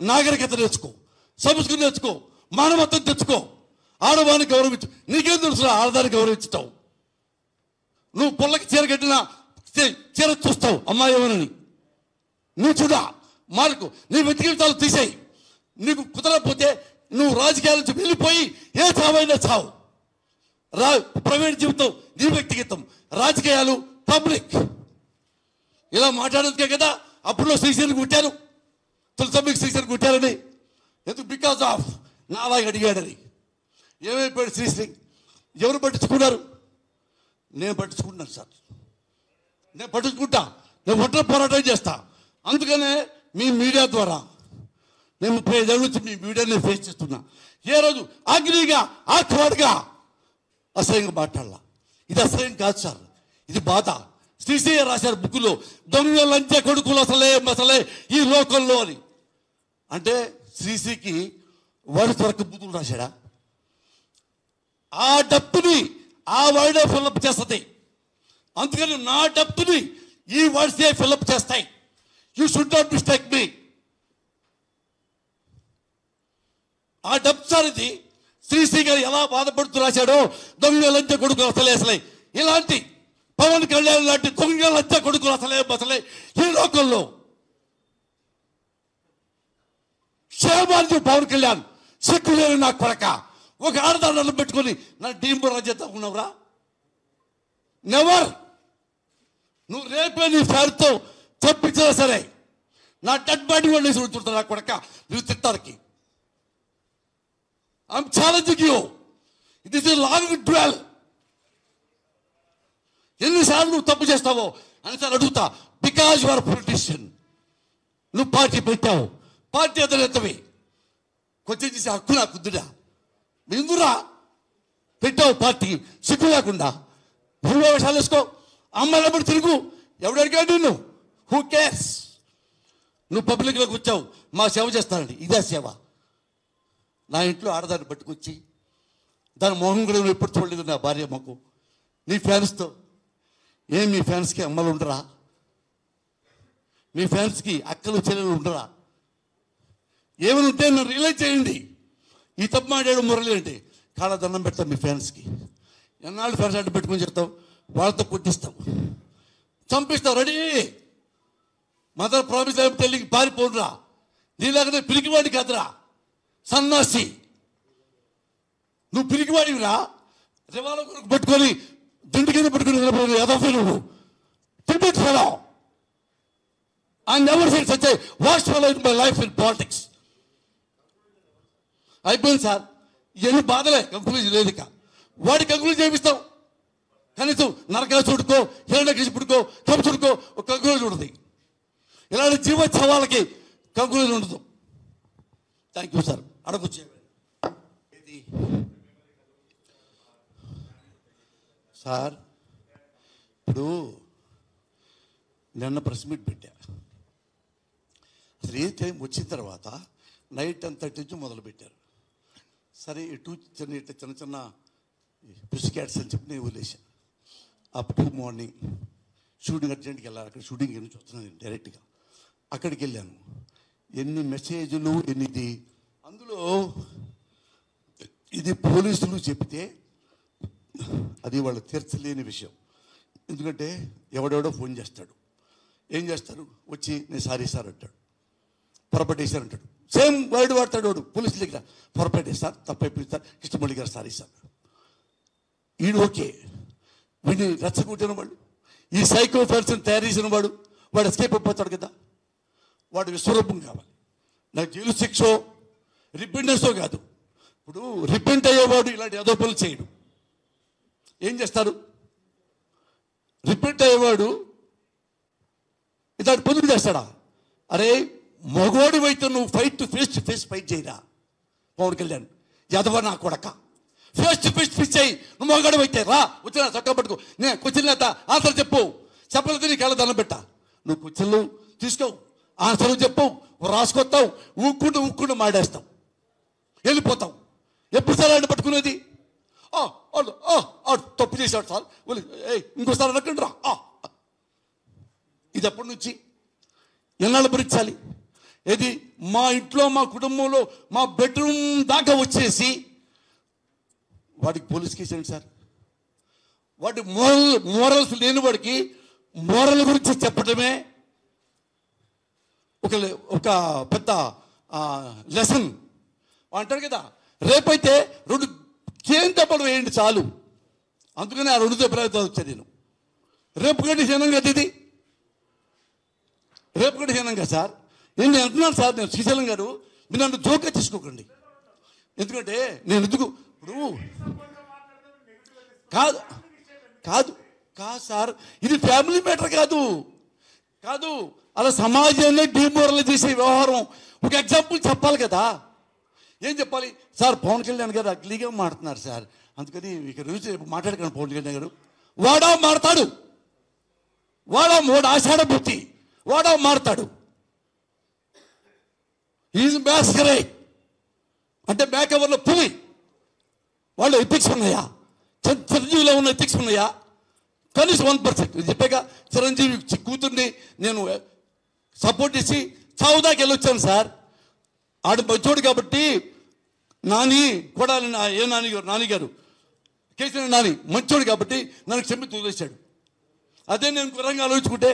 నాగరికత నేర్చుకో, సంస్కృతి నేర్చుకో, మానవత్వం తెచ్చుకో, ఆడవాన్ని గౌరవించు. నీకేం తెలుసు ఆడదాన్ని గౌరవించుతావు? నువ్వు పొల్లకి చీర కట్టినా చీర చూస్తావు అమ్మాయి ఏమనని. నువ్వు చూడా మార్కు, నీ వ్యక్తిగతాలు తీసేయి. నీకు కుదరకపోతే నువ్వు రాజకీయాల నుంచి వెళ్ళిపోయి ఏ చావైనా చావు. ప్రైవేట్ జీవితం నీ వ్యక్తిగతం, రాజకీయాలు పబ్లిక్. ఇలా మాట్లాడేందుకే కదా అప్పుడులో శ్రీశ్రీని కుట్టారు. తెలుసా మీకు శ్రీశ్రీని కుట్టారని? ఎందుకు? బికాజ్ ఆఫ్ నాలాగా అడిగాడని. ఏమైపోయాడు శ్రీశ్రీ? ఎవరు పట్టించుకున్నారు? నేను పట్టించుకుంటున్నాను సార్, నేను పట్టించుకుంటా, నేను ఒంటరి పోరాటం చేస్తా. అందుకనే మీ మీడియా ద్వారా నేను 35 ఏళ్ళ నుంచి మీ మీడియాని ఫేస్ చేస్తున్నా. ఏ రోజు అగ్నిగా ఆత్వాడిగా అసహ్యంగా మాట్లాడాల. ఇది అసహ్యం కాదు సార్, ఇది బాధ. శ్రీశ్రీ రాశారు బుక్కులో, దొంగ లంచ కొడుకులు అసలే ఈ లోకంలో అని. అంటే శ్రీశ్రీకి వాడి త్వరకు బుద్ధులు రాశాడా? ఆ డప్పుని ఆ వర్డే ఫిల్అప్ చేస్తుంది. అందుకని నా డప్పుని ఈ వర్డ్సే ఫిల్అప్ చేస్తాయి. యూ షుడ్ నాట్ మిస్టేక్ మీ. ఆ డబ్ సార్ ఇది. శ్రీశ్రీ గారు ఎలా బాధపడుతూ రాశాడో, దొంగ లంచ కొడుకులు అసలే ఇలాంటి పవన్ కళ్యాణ్ లాంటి దొంగ లంచ కొడుకులు అసలే ఈ లోకంలో. క్షేమాన్ని పవన్ కళ్యాణ్ సిక్కులేని నా కొరక ఒక ఆడదాన్ని పెట్టుకొని నా డీంబు రాజ్యత ఉన్నవరా? నెవర్. నువ్వు రేపే నీ ఫ్యాన్తో చంపించినా సరే నా డెడ్ బాడీ వండేసి ఉంటుంటా నా కొడక నువ్వు తిట్టానికి. I'm challenging you. It is a long duel. ఎన్నిసార్లు నువ్వు తప్పు చేస్తావో అనిసార్లు అడుగుతా. Because you are politician. నువ్వు పార్టీ పెట్టావు, పార్టీ అతనేతవి, కొంచెం చేసే హక్కు నాకు కుద్దురా. ఎందుకురా పెట్టావు పార్టీ? సిగ్గు లేకుండా భూమి వేషాలు వేసుకో, అమ్మాయిలప్పుడు తిరుగు. ఎవడు అడిగాడు నిన్ను? Who cares? నువ్వు పబ్లిక్లోకి వచ్చావు, మా సేవ చేస్తానండి. ఇదే సేవ. నా ఇంట్లో ఆడదాన్ని పట్టుకొచ్చి దాని మొహం కూడా నువ్వు ఎప్పుడు చూడలేదు నా భార్య మాకు. నీ ఫ్యాన్స్తో ఏం మీ ఫ్యాన్స్కి అమ్మలు ఉండరా? మీ ఫ్యాన్స్కి అక్కలు చెల్లెలు ఉండరా? ఏమైనా ఉంటే నన్ను రియలైజ్ చేయండి. ఈ తప్పు మాట్లాడు మురళి అంటే కాళ్ళ దండం పెడతాం మీ ఫ్యాన్స్కి. ఎన్నాళ్ళు ఫ్యాన్స్ అడ్డు పెట్టుకుని చెప్తావు, వాళ్ళతో కొట్టిస్తావు, చంపిస్తావు. రెడీ మదర్ ప్రామిస్ తెలియకి పారిపోనురా. నీలాగనే పిరికివాడి కాదురా సన్నాసి. నువ్వు పిరికివాడివిరా. రివాల్వర్ కొరకు పట్టుకొని దిండు కింద పట్టుకుని నిలబడి ఎదఫీ నువ్వు Tibet fellow. I never seen such a worst fellow in my life in politics. అయిపోయింది సార్. ఇవన్నీ బాధలే, కంక్లూజన్ లేదు. ఇక వాడి కంక్లూజన్ చేపిస్తాం. కనీసం నరకాలు చూడుకో, హిరణ్యకశిపుడు పుడుకో, కంసుడుకో ఒక కంక్లూజన్ ఉంటుంది. ఇలాంటి జీవోత్సవాలకి కంక్లూజన్ ఉండదు. Thank you sir. అడగొచ్చే సార్, ఇప్పుడు నిన్న ప్రెస్ మీట్ పెట్టా. అసలు ఏ టైం వచ్చిన తర్వాత నైట్ 10:30 నుంచి మొదలుపెట్టారు. సరే ఇటు చిన్న చిన్న పుష్ క్యాట్స్ అని చెప్పి నేను వదిలేశాను. అప్ టు మార్నింగ్ షూటింగ్ అర్జెంట్కి వెళ్ళాలి. అక్కడ షూటింగ్ నుంచి వస్తున్నాను నేను డైరెక్ట్గా. అక్కడికి వెళ్ళాను. ఎన్ని మెసేజ్లు ఎన్నిది. అందులో ఇది పోలీసులు చెప్తే అది వాళ్ళు తీర్చలేని విషయం. ఎందుకంటే ఎవడెవడో ఫోన్ చేస్తాడు. ఏం చేస్తారు? వచ్చి నేను సారీ సార్ అంటాడు, పొరపాటు వేశారు అంటాడు. సేమ్ వర్డ్ వాడతాడు వాడు పోలీసుల దగ్గర. పొరపాటు వేస్తారు, తప్పైపోయింది సార్, కృష్ణమౌళి గారు సారీ సార్. వీడు ఓకే. వీడిని రెచ్చగొట్టిన వాడు, ఈ సైకో పర్సన్ తయారు చేసిన వాడు ఎస్కేప్ అయిపోతాడు కదా. వాడు విశ్వరూపం కావాలి. నాకు జైలు శిక్షో రిపెండెన్సో కాదు. ఇప్పుడు రిపెంట్ అయ్యేవాడు ఇలాంటి ఏదో పనులు చేయడు. ఏం చేస్తారు? రిపెంట్ అయ్యేవాడు ఇలాంటి పనులు చేస్తాడా? అరే మగవాడి అయితే నువ్వు ఫేస్ టు ఫేస్ ఫైట్ చేయరా పవన్ కళ్యాణ్ యాదవ నా కొడక. ఫేస్ టు ఫేస్ ఫిక్స్ అయ్యి నువ్వు మగవాడి అయితే రా, వచ్చిన చక్క పట్టుకో. నేను క్వశ్చన్ లేత ఆన్సర్ చెప్పు. చెప్పలేదు నీకు ఎలా దండం పెట్టా. నువ్వు క్వశ్చన్లు తీసుకోవు, ఆన్సర్లు చెప్పవు, రాసుకొస్తావు, ఊక్కుంటూ మాడేస్తావు, వెళ్ళిపోతావు. ఎప్పుడు సార్ ఆయన పట్టుకునేది? తప్పు చేశాడు సార్, ఇంకోసారి అనకండి రా. ఇది ఎప్పటి నుంచి ఎన్నాళ్ళు భరించాలి? ఏది మా ఇంట్లో మా కుటుంబంలో మా బెడ్రూమ్ దాకా వచ్చేసి వాడికి పోలీస్ కేసు ఏంటి సార్? వాడి మోరల్స్ లేని వాడికి మోరల్ గురించి చెప్పడమే ఒక పెద్ద లెసన్ అంటాడు కదా. రేపైతే 2 చేను దెబ్బలు వేయండి చాలు. అందుకని ఆ 2 దెబ్బలు వచ్చాను నేను. రేపు గంట హీనంగా ఇది, రేపు గంట హీనంగా సార్. నేను అంటున్నాను సార్, నేను శ్రీశైలం గారు, మీరు నన్ను జోక్గా తీసుకోకండి. ఎందుకంటే నేను ఎందుకు ఇప్పుడు కాదు కాదు కాదు సార్, ఇది ఫ్యామిలీ మ్యాటర్ కాదు కాదు అలా సమాజాన్ని డిమోరల్ చేసే వ్యవహారం. ఒక ఎగ్జాంపుల్ చెప్పాలి కదా. ఏం చెప్పాలి సార్? పవన్ కళ్యాణ్ గారు అగ్లీగా మాడుతున్నారు సార్, అందుకని ఇక రోజు మాట్లాడకండి. పవన్ కళ్యాణ్ గారు వాడా మాడతాడు, వాడా ఆషాఢ బుద్ధి, వాడా మాడతాడు. ఈజ్ మ్యాస్కరే అంటే మేకవర్లో పులి. వాళ్ళు ఎథిక్స్ ఉన్నాయా? చిరంజీవిలో ఉన్న ఎథిక్స్ ఉన్నాయా? కనీసం 1%. చెప్పాక చిరంజీవి కూతుర్ని నేను సపోర్ట్ చేసి చావుదాకి వెళ్ళొచ్చాను సార్. ఆడు మంచోడు కాబట్టి నాని కూడా ఏ నానిగారు కేసీఆర్ నాని మంచోడు కాబట్టి నన్ను క్షమి వదిలేశాడు. అదే నేను గురంగా ఆలోచించుకుంటే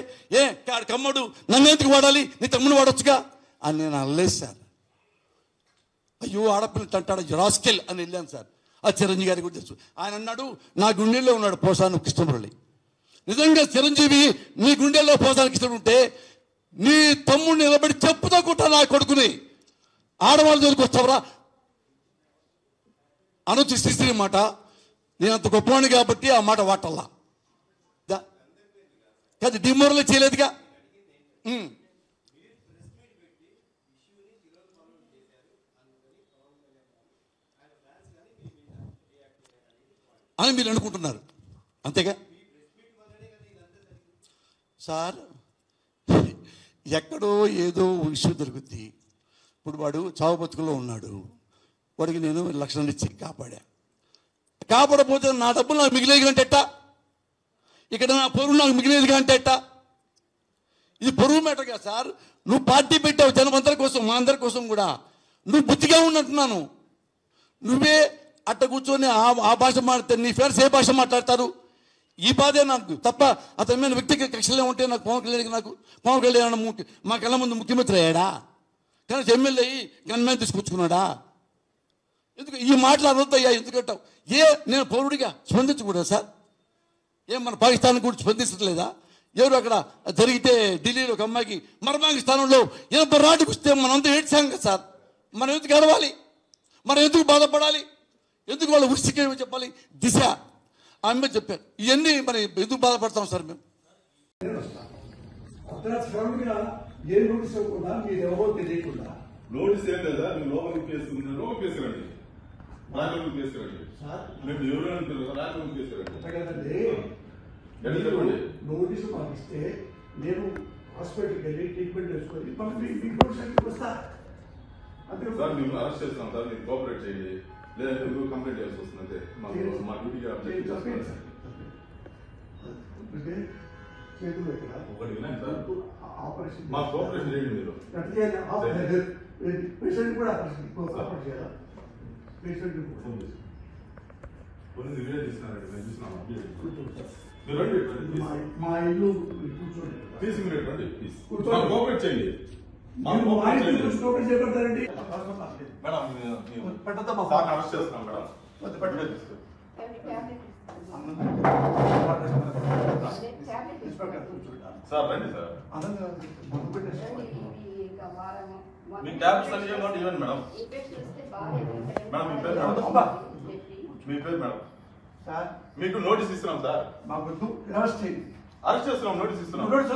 కమ్మడు నన్ను ఎందుకు వాడాలి, నీ తమ్ముడు వాడొచ్చుగా అని నేను అనలేదు సార్. అయ్యో ఆడపిల్ల అంటాడు రాస్కెల్ అని వెళ్ళాను సార్. ఆ చిరంజీవి గారికి కూడా తెలుసు. ఆయన అన్నాడు నా గుండెల్లో ఉన్నాడు పోసాను కృష్ణమురళి. నిజంగా చిరంజీవి నీ గుండెల్లో పోసాను కృష్ణుడు ఉంటే నీ తమ్ముడిని నిలబడి చెప్పుతో కుట్టా నా కొడుకుని ఆడవాళ్ళ దగ్గరికి వస్తావరా అనొచ్చు. శ్రీశ్రీ మాట నేను అంత గొప్పవాణి కాబట్టి ఆ మాట వాటల్లా కాదు, డిమోరల్ చేయలేదుగా. అని మీరు అనుకుంటున్నారు అంతేగా సార్. ఎక్కడో ఏదో ఇష్యూ దొరుకుద్ది. ఇప్పుడు వాడు చావు బతుకులో ఉన్నాడు, వాడికి నేను 1 లక్షలు ఇచ్చి కాపాడపోతే నా డబ్బులు నాకు మిగిలేదు అంటే ఎట్టా? ఇక్కడ నా పొరుగు నాకు మిగిలేదు అంటే ఎట్టా? ఇది పొరుగు మ్యాటర్గా సార్. నువ్వు పార్టీ పెట్టావు జనమందరి కోసం, మా అందరి కోసం కూడా. నువ్వు బుద్ధిగా ఉన్నట్టున్నాను. నువ్వే అట్ట కూర్చొని ఆ భాష మాట్లాడితే నీ ఫ్రెండ్స్ ఏ భాష మాట్లాడతారు? ఈ బాధే నాకు తప్ప అతని మీద వ్యక్తిగత కక్షలే ఉంటే నాకు పవన్ కళ్యాణ్ మా కళ్ళ ముందు ముఖ్యమంత్రి అయ్యాడా? కానీ ఎమ్మెల్యే అయ్యి గన్మ్యాన్ తీసుకొచ్చుకున్నాడా? ఎందుకు ఈ మాటలు అనొద్దయ్యా? ఎందుకంటావు? నేను పౌరుడిగా స్పందించకూడదు సార్? మన పాకిస్తాన్ కూడా స్పందించట్లేదా? ఎవరు అక్కడ జరిగితే ఢిల్లీలో ఒక అమ్మాయికి మర్మాంగ స్థానంలో 80 రాటికి వస్తే మనంతా ఏడ్చాం కదా సార్. మనం ఎందుకు గడవాలి? మనం ఎందుకు బాధపడాలి? ఎందుకు వాళ్ళు ఉరిసికేమో చెప్పాలి? దిశ ఆమె చెప్పారు. ఇవన్నీ మరి ఎందుకు బాధపడతాం సార్ మేము? నోటీస్ ఏం లేదా? మీరు లోపలికి కేసుకుంటున్నారు, కేసుకురండి, రాజకీయ కేసుకురండి. మేము ఎవరు అంటారు రాజకీయ కేసుకురండి. నోటీసు పంపిస్తే నేను హాస్పిటల్కి వెళ్ళి ట్రీట్మెంట్ చేసుకొని వస్తా. సార్ మేము అరెస్ట్ చేస్తున్నాం సార్, మీరు కోఆపరేట్ చేయండి, లేదంటే మీరు కంప్లైంట్ చేయాల్సి వస్తుంది. అంతే మా డ్యూటీగా చేతులు ఇక్కడ ఒకటి వినండి సార్, ఆపరేషన్ మా కోఆపరేషన్ చేయండి. మీరు పేషెంట్ కూడా ఆపరేషన్ చేయాలా? పేషెంట్ కొన్ని వీడియో తీస్తున్నారండి, మేము చూసినాము. మీరు రండి, మా ఇల్లు కూర్చోండి, తీసి మీరు రండి ప్లీజ్, కోఆపరేట్ చేయండి. చేపడతారండి మేడం సార్ అరెస్ట్ చేస్తున్నాం మేడం. సార్ రండి సార్, మీ ట్యాబ్స్ అన్ని ఇవ్వండి మేడం. మేడం మీ పేరు మేడం? మీ పేరు మేడం? మీకు నోటీస్ ఇస్తున్నాం సార్. అరెస్ట్ చేస్తున్నాం, నోటీస్ ఇస్తున్నాం. నోటీస్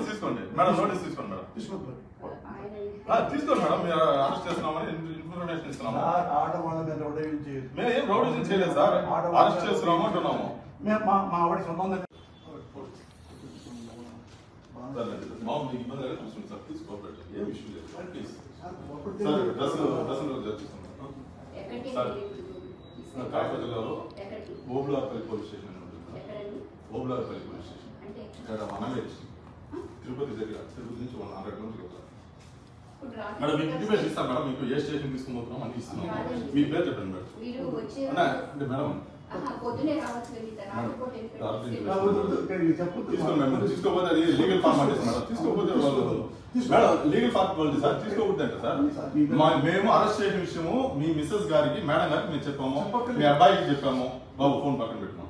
తీసుకోండి మేడం, నోటీస్ తీసుకోండి మేడం. తీసుకోండి మేడం, మీరు అరెస్ట్ చేస్తున్నామని ఇన్ఫర్మేషన్ ఇస్తున్నాము. మేము ఏం రౌడీజం చేయలేదు సార్, అరెస్ట్ చేస్తున్నాము అంటున్నాము. మా ఆవిడ సొంతంగా మామూలు ఇబ్బంది అయితే చూసుకోండి సార్, ప్లీజ్ కోఆపరేట్, ఏం ఇష్యూ లేదు సార్, ప్లీజ్ సార్. డ్రెస్సులు చర్చిస్తున్నాం సార్. కాకినాడ జిల్లాలో ఓబులార్పల్లి పోలీస్ స్టేషన్ ఉంటుంది సార్. ఓబులార్పల్లి పోలీస్ స్టేషన్ ఇక్కడ మనమే తిరుపతి దగ్గర తిరుపతి నుంచి 100 కిలోమీటర్లు అవుతారు మేడం. మీకు ఇంటిమేషన్ ఇస్తాం మేడం, మీకు ఏ స్టేషన్ తీసుకుపోతున్నాం అని ఇస్తున్నాం. మీ పేరు చెప్పండి మేడం. అంటే మేడం తీసుకోపోతే అది లీగల్ ఫార్మాలిటీస్ మేడం. తీసుకోపోతే మేడం లీగల్ ఫార్మాలిటీ సార్, తీసుకోకూడదు అంటే సార్. మేము అరెస్ట్ చేసిన విషయము మీ మిస్సెస్ గారికి మేడం గారికి మేము చెప్పాము, మీ అబ్బాయికి చెప్పాము. బాబు ఫోన్ పక్కన పెట్టాము,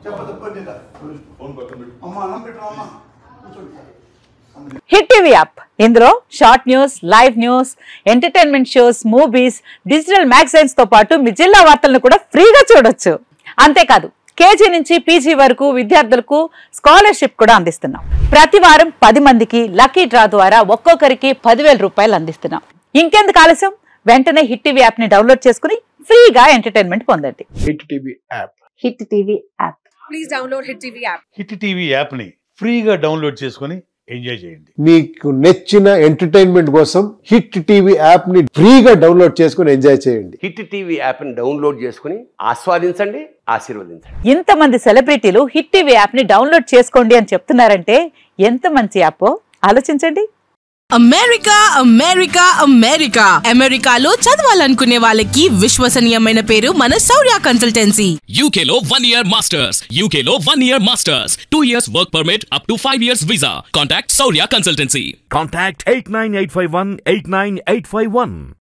ఫోన్ పక్కన పెట్టాము. హిట్ టీవీ యాప్ ఇందులో short news, live news, entertainment shows, movies, digital magazines తో పాటు మీ జిల్లా వార్తలను కూడా ఫ్రీగా చూడొచ్చు. అంతేకాదు కేజీ నుంచి పీజీ వరకు విద్యార్థులకు స్కాలర్షిప్ కూడా అందిస్తున్నాం. ప్రతి వారం 10 మందికి లక్కీ డ్రా ద్వారా ఒక్కొక్కరికి 10,000 రూపాయలు అందిస్తున్నాం. ఇంకెందుకు ఆలస్యం, వెంటనే హిట్ టీవీ యాప్ ని డౌన్లోడ్ చేసుకుని ఫ్రీగా ఎంటర్టైన్మెంట్ పొందండి. Hit TV app. Hit TV app. Please download hit TV app. Hit TV app ని ఫ్రీగా డౌన్లోడ్ చేసుకుని ఎంజాయ్ చేయండి. మీకు నచ్చిన ఎంటర్టైన్మెంట్ కోసం హిట్ టీవీ యాప్ ని ఫ్రీగా డౌన్లోడ్ చేసుకుని ఎంజాయ్ చేయండి. హిట్ టీవీ యాప్ ని డౌన్లోడ్ చేసుకుని ఆస్వాదించండి, ఆశీర్వదించండి. ఇంతమంది సెలబ్రిటీలు హిట్ టీవీ యాప్ ని డౌన్లోడ్ చేసుకోండి అని చెప్తున్నారంటే ఎంత మంచి యాప్ ఆలోచించండి. అమెరికా అమెరికా అమెరికా అమెరికాలో చదవాలనుకునే వాళ్ళకి విశ్వసనీయమైన పేరు మన శౌర్య కన్సల్టెన్సీ. UK లో 1 year masters, UK లో 1 year masters, 2 years work permit up to 5 years visa. Contact Shaurya Consultancy. Contact 89851 89851.